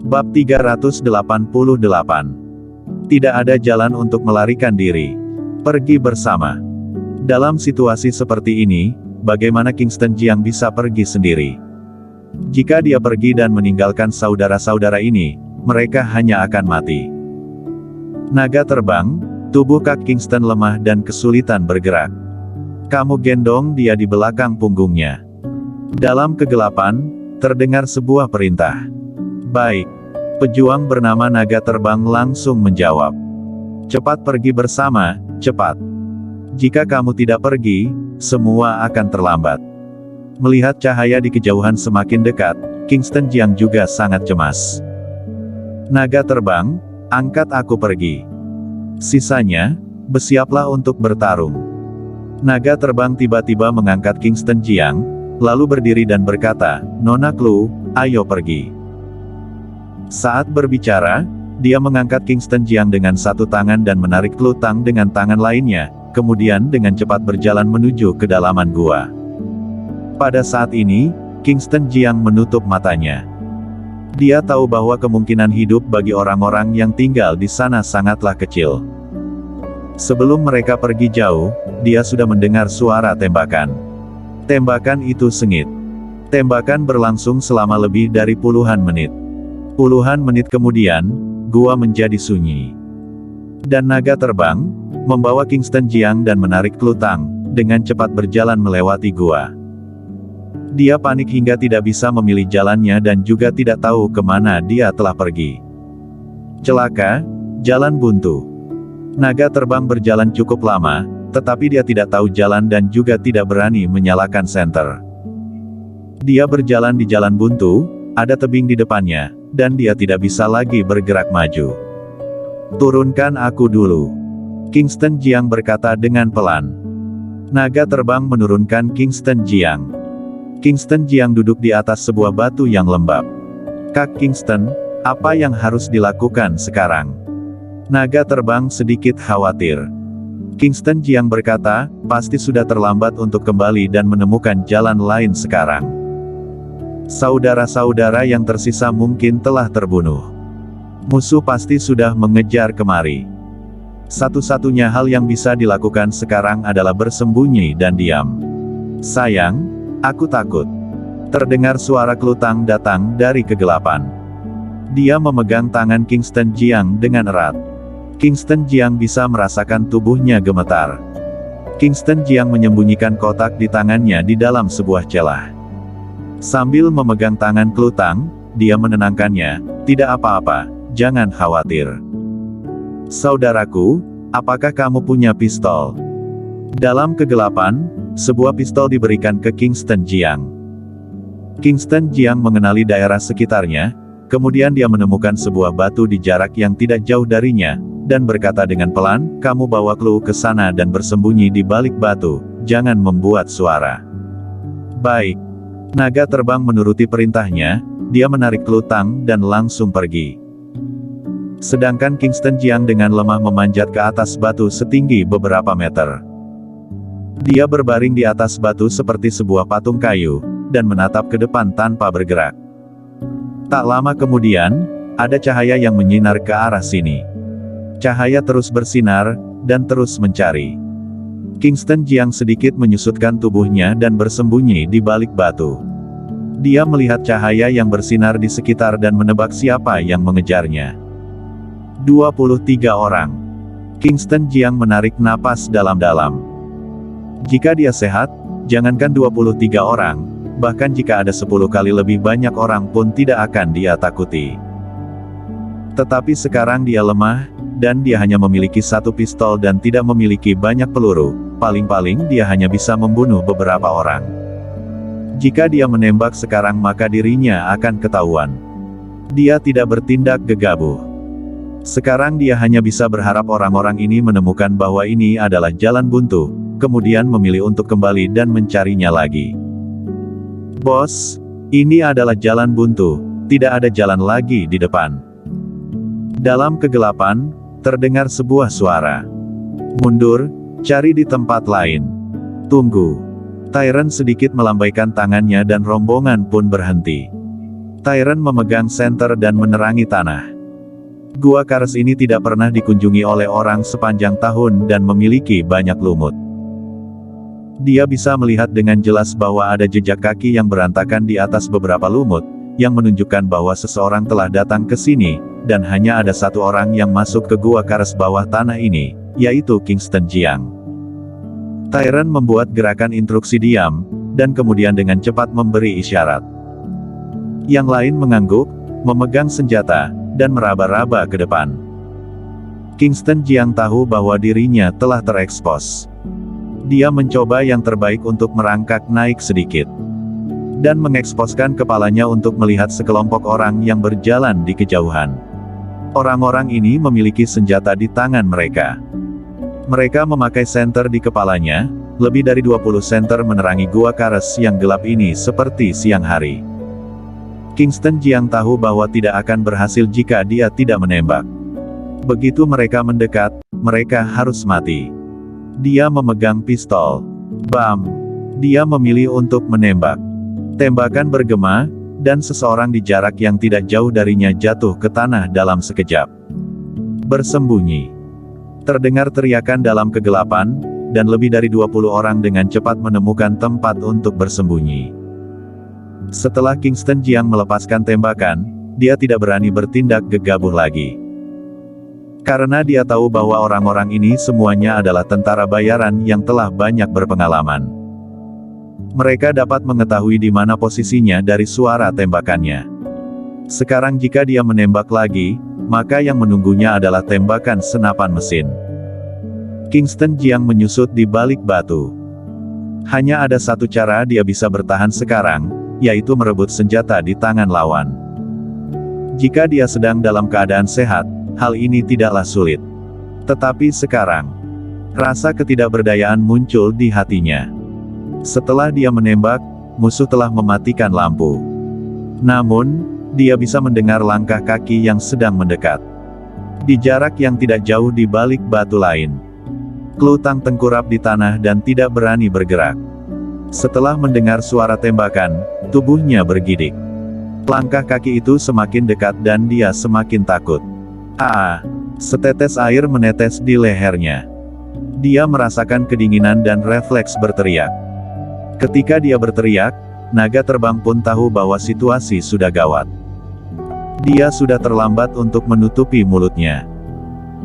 Bab 388. Tidak ada jalan untuk melarikan diri. Pergi bersama. Dalam situasi seperti ini, bagaimana Kingston Jiang bisa pergi sendiri? Jika dia pergi dan meninggalkan saudara-saudara ini, mereka hanya akan mati. Naga terbang, tubuh Kak Kingston lemah dan kesulitan bergerak. Kamu gendong dia di belakang punggungnya. Dalam kegelapan, terdengar sebuah perintah. Baik. Pejuang bernama Naga Terbang langsung menjawab. Cepat pergi bersama, cepat. Jika kamu tidak pergi, semua akan terlambat. Melihat cahaya di kejauhan semakin dekat, Kingston Jiang juga sangat cemas. Naga Terbang, angkat aku pergi. Sisanya, bersiaplah untuk bertarung. Naga Terbang tiba-tiba mengangkat Kingston Jiang, lalu berdiri dan berkata, Nona Clue, ayo pergi. Saat berbicara, dia mengangkat Kingston Jiang dengan satu tangan dan menarik Clue Tang dengan tangan lainnya, kemudian dengan cepat berjalan menuju kedalaman gua. Pada saat ini, Kingston Jiang menutup matanya. Dia tahu bahwa kemungkinan hidup bagi orang-orang yang tinggal di sana sangatlah kecil. Sebelum mereka pergi jauh, dia sudah mendengar suara tembakan. Tembakan itu sengit. Tembakan berlangsung selama lebih dari puluhan menit. Puluhan menit kemudian, gua menjadi sunyi. Dan Naga Terbang, membawa Kingston Jiang dan menarik Clue Tang, dengan cepat berjalan melewati gua. Dia panik hingga tidak bisa memilih jalannya dan juga tidak tahu kemana dia telah pergi. Celaka, jalan buntu. Naga Terbang berjalan cukup lama, tetapi dia tidak tahu jalan dan juga tidak berani menyalakan senter. Dia berjalan di jalan buntu, ada tebing di depannya, dan dia tidak bisa lagi bergerak maju. Turunkan aku dulu. Kingston Jiang berkata dengan pelan. Naga Terbang menurunkan Kingston Jiang. Kingston Jiang duduk di atas sebuah batu yang lembab. Kak Kingston, apa yang harus dilakukan sekarang? Naga Terbang sedikit khawatir. Kingston Jiang berkata, pasti sudah terlambat untuk kembali dan menemukan jalan lain sekarang. Saudara-saudara yang tersisa mungkin telah terbunuh. Musuh pasti sudah mengejar kemari. Satu-satunya hal yang bisa dilakukan sekarang adalah bersembunyi dan diam. Sayang, aku takut. Terdengar suara Clue Tang datang dari kegelapan. Dia memegang tangan Kingston Jiang dengan erat. Kingston Jiang bisa merasakan tubuhnya gemetar. Kingston Jiang menyembunyikan kotak di tangannya di dalam sebuah celah. Sambil memegang tangan Clue Tang, dia menenangkannya, tidak apa-apa, jangan khawatir. Saudaraku, apakah kamu punya pistol? Dalam kegelapan, sebuah pistol diberikan ke Kingston Jiang. Kingston Jiang mengenali daerah sekitarnya, kemudian dia menemukan sebuah batu di jarak yang tidak jauh darinya, dan berkata dengan pelan, kamu bawa Clue ke sana dan bersembunyi di balik batu, jangan membuat suara. Baik. Naga Terbang menuruti perintahnya, dia menarik Clue Tang dan langsung pergi. Sedangkan Kingston Jiang dengan lemah memanjat ke atas batu setinggi beberapa meter. Dia berbaring di atas batu seperti sebuah patung kayu, dan menatap ke depan tanpa bergerak. Tak lama kemudian, ada cahaya yang menyinar ke arah sini. Cahaya terus bersinar, dan terus mencari. Kingston Jiang sedikit menyusutkan tubuhnya dan bersembunyi di balik batu. Dia melihat cahaya yang bersinar di sekitar dan menebak siapa yang mengejarnya. 23 orang. Kingston Jiang menarik napas dalam-dalam. Jika dia sehat, jangankan 23 orang, bahkan jika ada 10 kali lebih banyak orang pun tidak akan dia takuti. Tetapi sekarang dia lemah, dan dia hanya memiliki satu pistol dan tidak memiliki banyak peluru, paling-paling dia hanya bisa membunuh beberapa orang. Jika dia menembak sekarang maka dirinya akan ketahuan. Dia tidak bertindak gegabah. Sekarang dia hanya bisa berharap orang-orang ini menemukan bahwa ini adalah jalan buntu, kemudian memilih untuk kembali dan mencarinya lagi. Bos, ini adalah jalan buntu, tidak ada jalan lagi di depan. Dalam kegelapan, terdengar sebuah suara. Mundur, cari di tempat lain. Tunggu. Tyrant sedikit melambaikan tangannya dan rombongan pun berhenti. Tyron memegang senter dan menerangi tanah. Gua Kares ini tidak pernah dikunjungi oleh orang sepanjang tahun dan memiliki banyak lumut. Dia bisa melihat dengan jelas bahwa ada jejak kaki yang berantakan di atas beberapa lumut, yang menunjukkan bahwa seseorang telah datang ke sini, dan hanya ada satu orang yang masuk ke Gua Kares bawah tanah ini, yaitu Kingston Jiang. Tyron membuat gerakan instruksi diam, dan kemudian dengan cepat memberi isyarat. Yang lain mengangguk, memegang senjata, dan meraba-raba ke depan. Kingston Jiang tahu bahwa dirinya telah terekspos. Dia mencoba yang terbaik untuk merangkak naik sedikit. Dan mengeksposkan kepalanya untuk melihat sekelompok orang yang berjalan di kejauhan. Orang-orang ini memiliki senjata di tangan mereka. Mereka memakai senter di kepalanya, lebih dari 20 senter menerangi Gua Kares yang gelap ini seperti siang hari. Kingston Jiang tahu bahwa tidak akan berhasil jika dia tidak menembak. Begitu mereka mendekat, mereka harus mati. Dia memegang pistol. Bam! Dia memilih untuk menembak. Tembakan bergema, dan seseorang di jarak yang tidak jauh darinya jatuh ke tanah dalam sekejap. Bersembunyi. Terdengar teriakan dalam kegelapan, dan lebih dari 20 orang dengan cepat menemukan tempat untuk bersembunyi. Setelah Kingston Jiang melepaskan tembakan, dia tidak berani bertindak gegabah lagi. Karena dia tahu bahwa orang-orang ini semuanya adalah tentara bayaran yang telah banyak berpengalaman. Mereka dapat mengetahui di mana posisinya dari suara tembakannya. Sekarang jika dia menembak lagi, maka yang menunggunya adalah tembakan senapan mesin. Kingston Jiang menyusut di balik batu. Hanya ada satu cara dia bisa bertahan sekarang, yaitu merebut senjata di tangan lawan. Jika dia sedang dalam keadaan sehat, hal ini tidaklah sulit. Tetapi sekarang, rasa ketidakberdayaan muncul di hatinya. Setelah dia menembak, musuh telah mematikan lampu. Namun, dia bisa mendengar langkah kaki yang sedang mendekat. Di jarak yang tidak jauh di balik batu lain. Klutang tengkurap di tanah dan tidak berani bergerak. Setelah mendengar suara tembakan, tubuhnya bergidik. Langkah kaki itu semakin dekat dan dia semakin takut. Setetes air menetes di lehernya. Dia merasakan kedinginan dan refleks berteriak. Ketika dia berteriak, naga terbang pun tahu bahwa situasi sudah gawat. Dia sudah terlambat untuk menutupi mulutnya.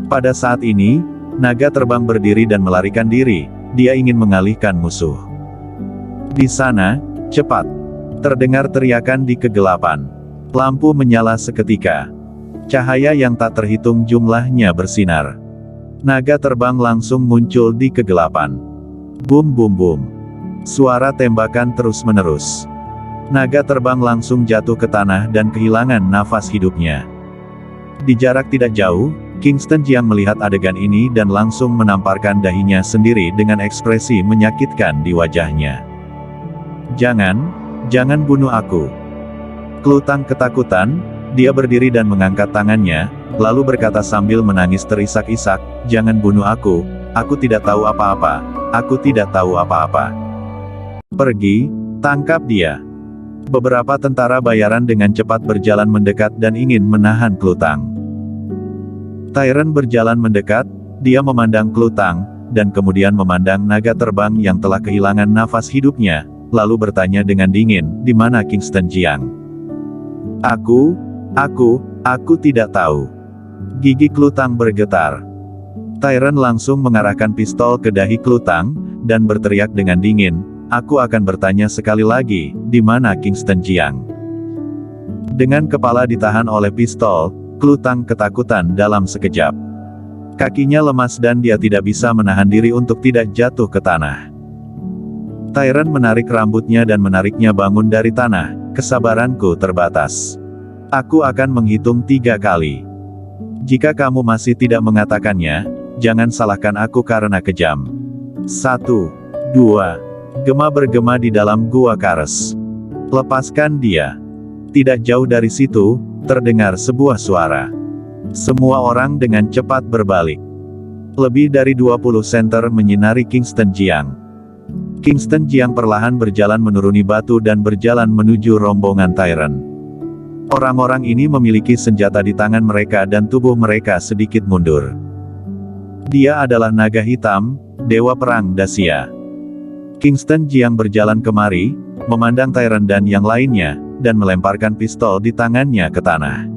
Pada saat ini, naga terbang berdiri dan melarikan diri, dia ingin mengalihkan musuh. Di sana, cepat. Terdengar teriakan di kegelapan. Lampu menyala seketika. Cahaya yang tak terhitung jumlahnya bersinar. Naga terbang langsung muncul di kegelapan. Bum bum bum. Suara tembakan terus-menerus. Naga terbang langsung jatuh ke tanah dan kehilangan nafas hidupnya. Di jarak tidak jauh, Kingston Jiang melihat adegan ini dan langsung menamparkan dahinya sendiri dengan ekspresi menyakitkan di wajahnya. Jangan bunuh aku. Klutang ketakutan, dia berdiri dan mengangkat tangannya, lalu berkata sambil menangis terisak-isak, "Jangan bunuh aku tidak tahu apa-apa, aku tidak tahu apa-apa. Pergi, tangkap dia." Beberapa tentara bayaran dengan cepat berjalan mendekat dan ingin menahan Klutang. Tyron berjalan mendekat, dia memandang Klutang, dan kemudian memandang naga terbang yang telah kehilangan nafas hidupnya, lalu bertanya dengan dingin, "Di mana Kingston Jiang?" Aku tidak tahu." Gigi Klutang bergetar. Tyron langsung mengarahkan pistol ke dahi Klutang, dan berteriak dengan dingin, "Aku akan bertanya sekali lagi, di mana Kingston Jiang?" Dengan kepala ditahan oleh pistol, Klutang ketakutan dalam sekejap. Kakinya lemas dan dia tidak bisa menahan diri untuk tidak jatuh ke tanah. Tyron menarik rambutnya dan menariknya bangun dari tanah. "Kesabaranku terbatas. Aku akan menghitung 3 kali. Jika kamu masih tidak mengatakannya, jangan salahkan aku karena kejam. 1, 2. Gema bergema di dalam Gua Kares. "Lepaskan dia." Tidak jauh dari situ, terdengar sebuah suara. Semua orang dengan cepat berbalik. Lebih dari 20 senter menyinari Kingston Jiang. Kingston Jiang perlahan berjalan menuruni batu dan berjalan menuju rombongan Tyron. Orang-orang ini memiliki senjata di tangan mereka dan tubuh mereka sedikit mundur. Dia adalah naga hitam, dewa perang Dacia. Kingston Jiang berjalan kemari, memandang Tyron dan yang lainnya, dan melemparkan pistol di tangannya ke tanah.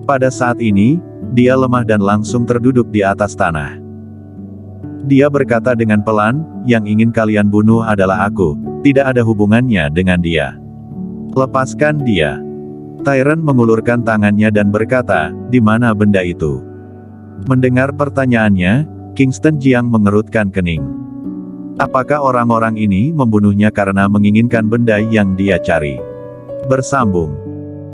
Pada saat ini, dia lemah dan langsung terduduk di atas tanah. Dia berkata dengan pelan, "Yang ingin kalian bunuh adalah aku, tidak ada hubungannya dengan dia. Lepaskan dia." Tyron mengulurkan tangannya dan berkata, "Di mana benda itu?" Mendengar pertanyaannya, Kingston Jiang mengerutkan kening. Apakah orang-orang ini membunuhnya karena menginginkan benda yang dia cari? Bersambung.